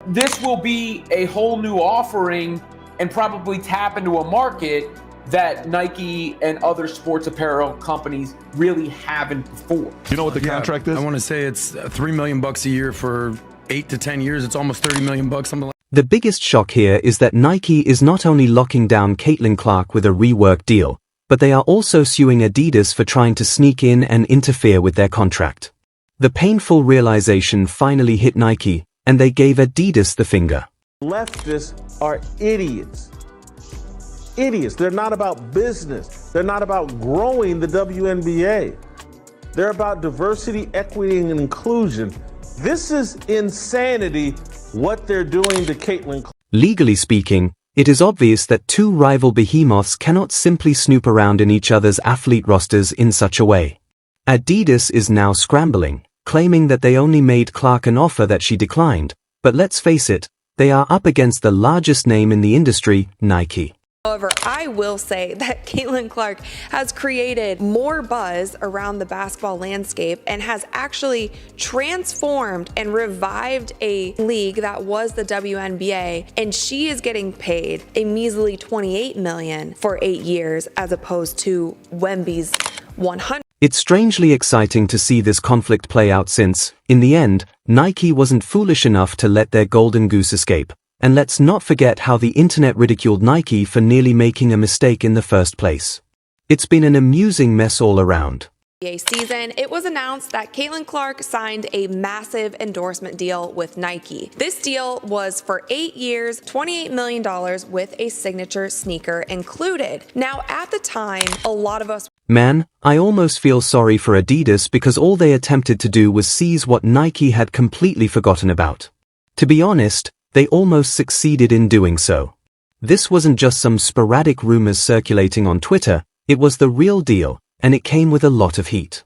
this will be a whole new offering and probably tap into a market that Nike and other sports apparel companies really haven't before. You know what the contract is? I want to say it's $3 million a year for 8 to 10 years. It's almost $30 million, something like. The biggest shock here is that Nike is not only locking down Caitlin Clark with a rework deal, but they are also suing Adidas for trying to sneak in and interfere with their contract. The painful realization finally hit Nike, and they gave Adidas the finger. Leftists are idiots. Idiots. They're not about business. They're not about growing the WNBA. They're about diversity, equity, and inclusion. This is insanity, what they're doing to Caitlin Clark. Legally speaking, it is obvious that two rival behemoths cannot simply snoop around in each other's athlete rosters in such a way. Adidas is now scrambling, claiming that they only made Clark an offer that she declined, but let's face it, they are up against the largest name in the industry, Nike. However, I will say that Caitlin Clark has created more buzz around the basketball landscape and has actually transformed and revived a league that was the WNBA, and she is getting paid a measly $28 million for 8 years as opposed to Wemby's $100. It's strangely exciting to see this conflict play out since, in the end, Nike wasn't foolish enough to let their golden goose escape. And let's not forget how the internet ridiculed Nike for nearly making a mistake in the first place. It's been an amusing mess all around. Season, it was announced that Caitlin Clark signed a massive endorsement deal with Nike. This deal was for 8 years, $28 million with a signature sneaker included. Now, at the time, a lot of us... Man, I almost feel sorry for Adidas because all they attempted to do was seize what Nike had completely forgotten about. To be honest, they almost succeeded in doing so. This wasn't just some sporadic rumors circulating on Twitter, it was the real deal, and it came with a lot of heat.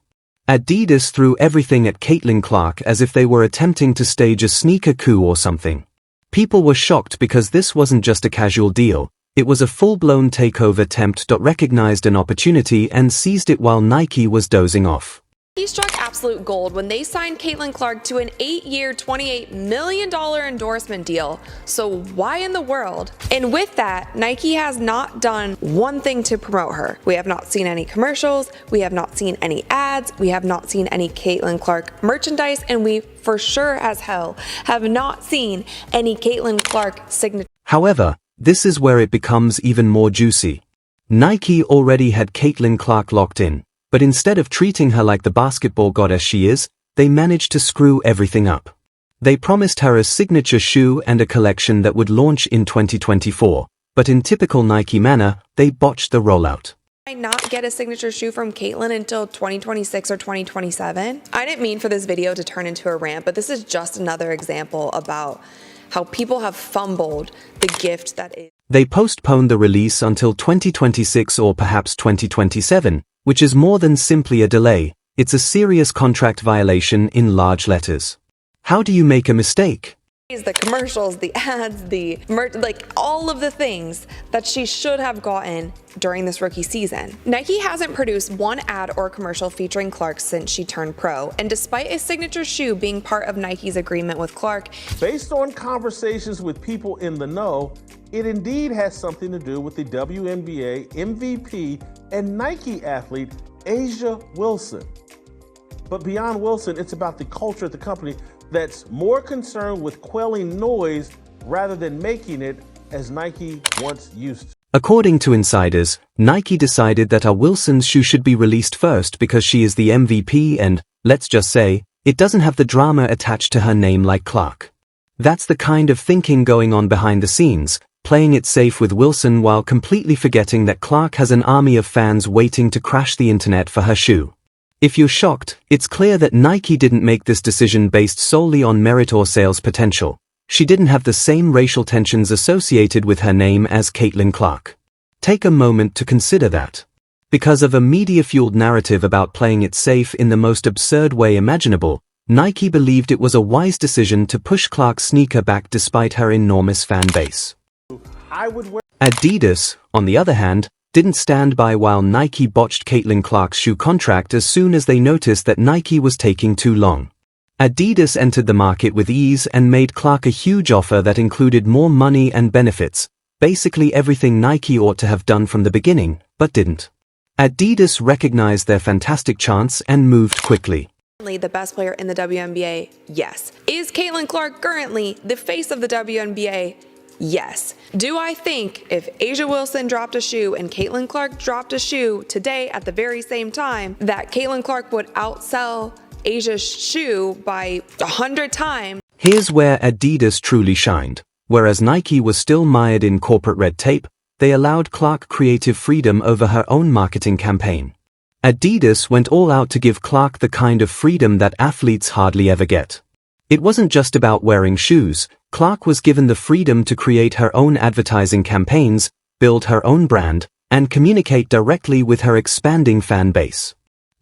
Adidas threw everything at Caitlin Clark as if they were attempting to stage a sneaker coup or something. People were shocked because this wasn't just a casual deal, it was a full-blown takeover attempt. Recognized an opportunity and seized it while Nike was dozing off. He struck absolute gold when they signed Caitlin Clark to an 8-year, $28 million endorsement deal. So why in the world? And with that, Nike has not done one thing to promote her. We have not seen any commercials. We have not seen any ads. We have not seen any Caitlin Clark merchandise. And we for sure as hell have not seen any Caitlin Clark signature. However, this is where it becomes even more juicy. Nike already had Caitlin Clark locked in. But instead of treating her like the basketball goddess she is, they managed to screw everything up. They promised her a signature shoe and a collection that would launch in 2024, but in typical Nike manner, they botched the rollout. I not get a signature shoe from Caitlin until 2026 or 2027? I didn't mean for this video to turn into a rant, but this is just another example about how people have fumbled the gift that is. They postponed the release until 2026 or perhaps 2027. Which is more than simply a delay, it's a serious contract violation in large letters. How do you make a mistake? The commercials, the ads, the merch, like all of the things that she should have gotten during this rookie season. Nike hasn't produced one ad or commercial featuring Clark since she turned pro, and despite a signature shoe being part of Nike's agreement with Clark, based on conversations with people in the know, it indeed has something to do with the WNBA MVP and Nike athlete, Asia Wilson. But beyond Wilson, it's about the culture at the company that's more concerned with quelling noise rather than making it, as Nike once used to. According to insiders, Nike decided that a Wilson's shoe should be released first because she is the MVP and, let's just say, it doesn't have the drama attached to her name like Clark. That's the kind of thinking going on behind the scenes, playing it safe with Wilson while completely forgetting that Clark has an army of fans waiting to crash the internet for her shoe. If you're shocked, it's clear that Nike didn't make this decision based solely on merit or sales potential. She didn't have the same racial tensions associated with her name as Caitlin Clark. Take a moment to consider that. Because of a media-fueled narrative about playing it safe in the most absurd way imaginable, Nike believed it was a wise decision to push Clark's sneaker back despite her enormous fan base. Adidas, on the other hand, didn't stand by while Nike botched Caitlin Clark's shoe contract as soon as they noticed that Nike was taking too long. Adidas entered the market with ease and made Clark a huge offer that included more money and benefits, basically everything Nike ought to have done from the beginning, but didn't. Adidas recognized their fantastic chance and moved quickly. The best player in the WNBA? Yes. Is Caitlin Clark currently the face of the WNBA? Yes. Do I think if A'ja Wilson dropped a shoe and Caitlin Clark dropped a shoe today at the very same time, that Caitlin Clark would outsell A'ja's shoe by 100 times? Here's where Adidas truly shined. Whereas Nike was still mired in corporate red tape, they allowed Clark creative freedom over her own marketing campaign. Adidas went all out to give Clark the kind of freedom that athletes hardly ever get. It wasn't just about wearing shoes. Clark was given the freedom to create her own advertising campaigns, build her own brand, and communicate directly with her expanding fan base.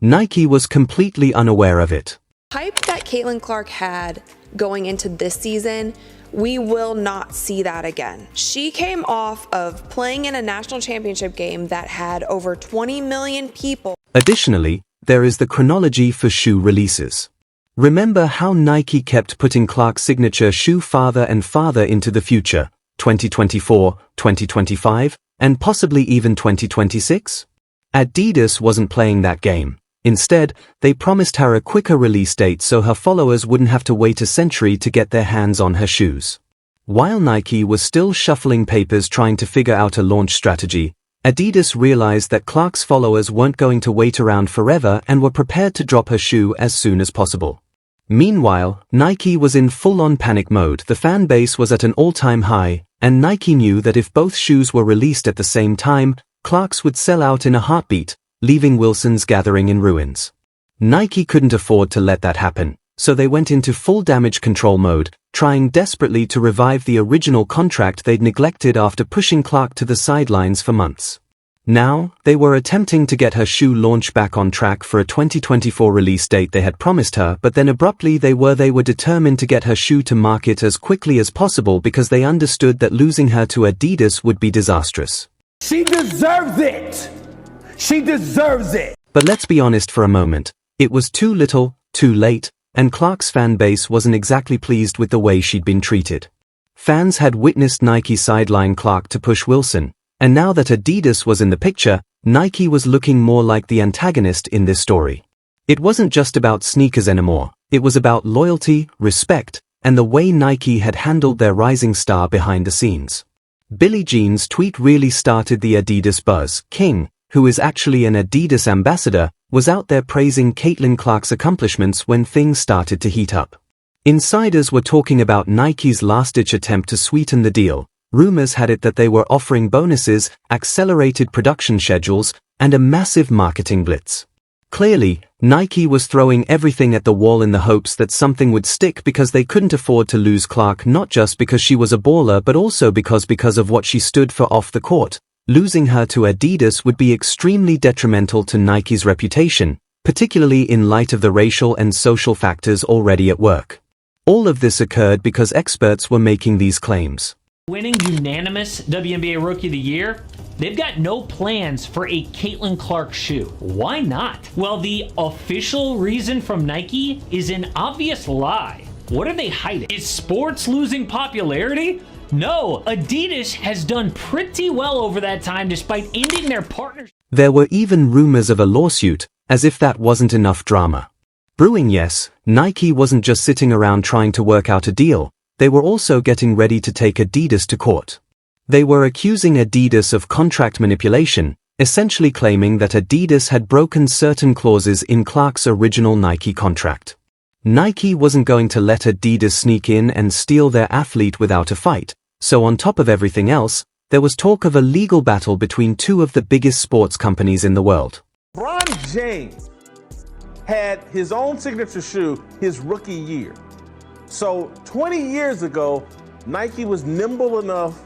Nike was completely unaware of it. Hype that Caitlin Clark had going into this season, we will not see that again. She came off of playing in a national championship game that had over 20 million people. Additionally, there is the chronology for shoe releases. Remember how Nike kept putting Clark's signature shoe farther and farther into the future, 2024, 2025, and possibly even 2026? Adidas wasn't playing that game. Instead, they promised her a quicker release date so her followers wouldn't have to wait a century to get their hands on her shoes. While Nike was still shuffling papers trying to figure out a launch strategy, Adidas realized that Clark's followers weren't going to wait around forever and were prepared to drop her shoe as soon as possible. Meanwhile, Nike was in full-on panic mode. The fan base was at an all-time high, and Nike knew that if both shoes were released at the same time, Clark's would sell out in a heartbeat, leaving Wilson's gathering in ruins. Nike couldn't afford to let that happen, so they went into full damage control mode, trying desperately to revive the original contract they'd neglected after pushing Clark to the sidelines for months. Now, they were attempting to get her shoe launch back on track for a 2024 release date they had promised her, but then abruptly they were determined to get her shoe to market as quickly as possible because they understood that losing her to Adidas would be disastrous. She deserves it! She deserves it! But let's be honest for a moment. It was too little, too late, and Clark's fan base wasn't exactly pleased with the way she'd been treated. Fans had witnessed Nike sideline Clark to push Wilson, and now that Adidas was in the picture, Nike was looking more like the antagonist in this story. It wasn't just about sneakers anymore. It was about loyalty, respect, and the way Nike had handled their rising star behind the scenes. Billie Jean's tweet really started the Adidas buzz. King, who is actually an Adidas ambassador, was out there praising Caitlin Clark's accomplishments when things started to heat up. Insiders were talking about Nike's last-ditch attempt to sweeten the deal. Rumors had it that they were offering bonuses, accelerated production schedules, and a massive marketing blitz. Clearly, Nike was throwing everything at the wall in the hopes that something would stick because they couldn't afford to lose Clark, not just because she was a baller but also because of what she stood for off the court. Losing her to Adidas would be extremely detrimental to Nike's reputation, particularly in light of the racial and social factors already at work. All of this occurred because experts were making these claims. Winning unanimous WNBA Rookie of the Year, they've got no plans for a Caitlin Clark shoe. Why not? Well, the official reason from Nike is an obvious lie. What are they hiding? Is sports losing popularity? No, Adidas has done pretty well over that time despite ending their partnership. There were even rumors of a lawsuit, as if that wasn't enough drama. Brewing, yes, Nike wasn't just sitting around trying to work out a deal. They were also getting ready to take Adidas to court. They were accusing Adidas of contract manipulation, essentially claiming that Adidas had broken certain clauses in Clark's original Nike contract. Nike wasn't going to let Adidas sneak in and steal their athlete without a fight, so on top of everything else, there was talk of a legal battle between two of the biggest sports companies in the world. LeBron James had his own signature shoe his rookie year. So 20 years ago, Nike was nimble enough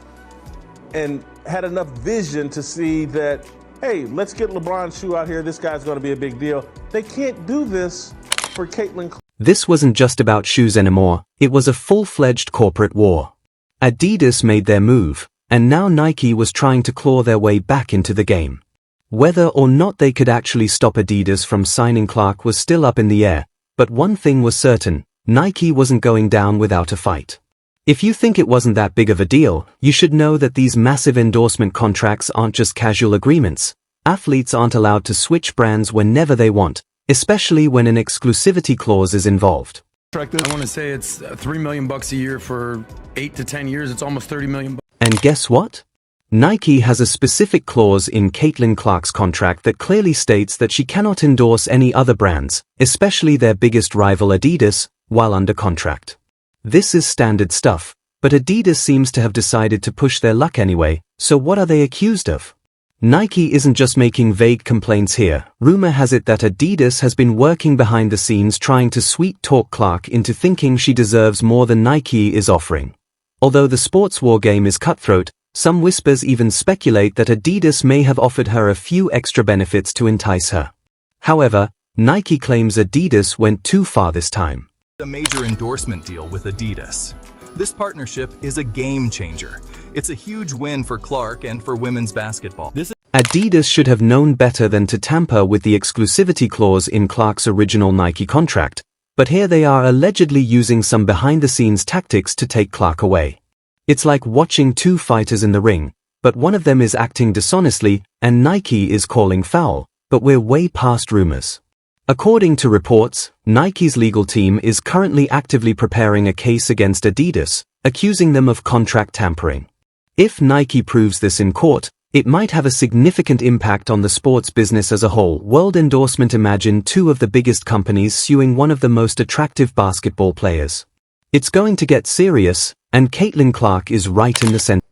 and had enough vision to see that, hey, let's get LeBron's shoe out here. This guy's going to be a big deal. They can't do this for Caitlin Clark. This wasn't just about shoes anymore. It was a full-fledged corporate war. Adidas made their move, and now Nike was trying to claw their way back into the game. Whether or not they could actually stop Adidas from signing Clark was still up in the air, but one thing was certain. Nike wasn't going down without a fight. If you think it wasn't that big of a deal, you should know that these massive endorsement contracts aren't just casual agreements. Athletes aren't allowed to switch brands whenever they want, especially when an exclusivity clause is involved. I want to say it's $3 million a year for 8 to 10 years. It's almost $30 million. And guess what? Nike has a specific clause in Caitlin Clark's contract that clearly states that she cannot endorse any other brands, especially their biggest rival Adidas, while under contract. This is standard stuff, but Adidas seems to have decided to push their luck anyway, so what are they accused of? Nike isn't just making vague complaints here. Rumor has it that Adidas has been working behind the scenes trying to sweet-talk Clark into thinking she deserves more than Nike is offering. Although the sports war game is cutthroat, some whispers even speculate that Adidas may have offered her a few extra benefits to entice her. However, Nike claims Adidas went too far this time. A major endorsement deal with Adidas. This partnership is a game changer. It's a huge win for Clark and for women's basketball. Adidas should have known better than to tamper with the exclusivity clause in Clark's original Nike contract, but here they are allegedly using some behind-the-scenes tactics to take Clark away. It's like watching two fighters in the ring, but one of them is acting dishonestly and Nike is calling foul, but we're way past rumors. According to reports, Nike's legal team is currently actively preparing a case against Adidas, accusing them of contract tampering. If Nike proves this in court, it might have a significant impact on the sports business as a whole. World endorsement. Imagine two of the biggest companies suing one of the most attractive basketball players. It's going to get serious, and Caitlin Clark is right in the center.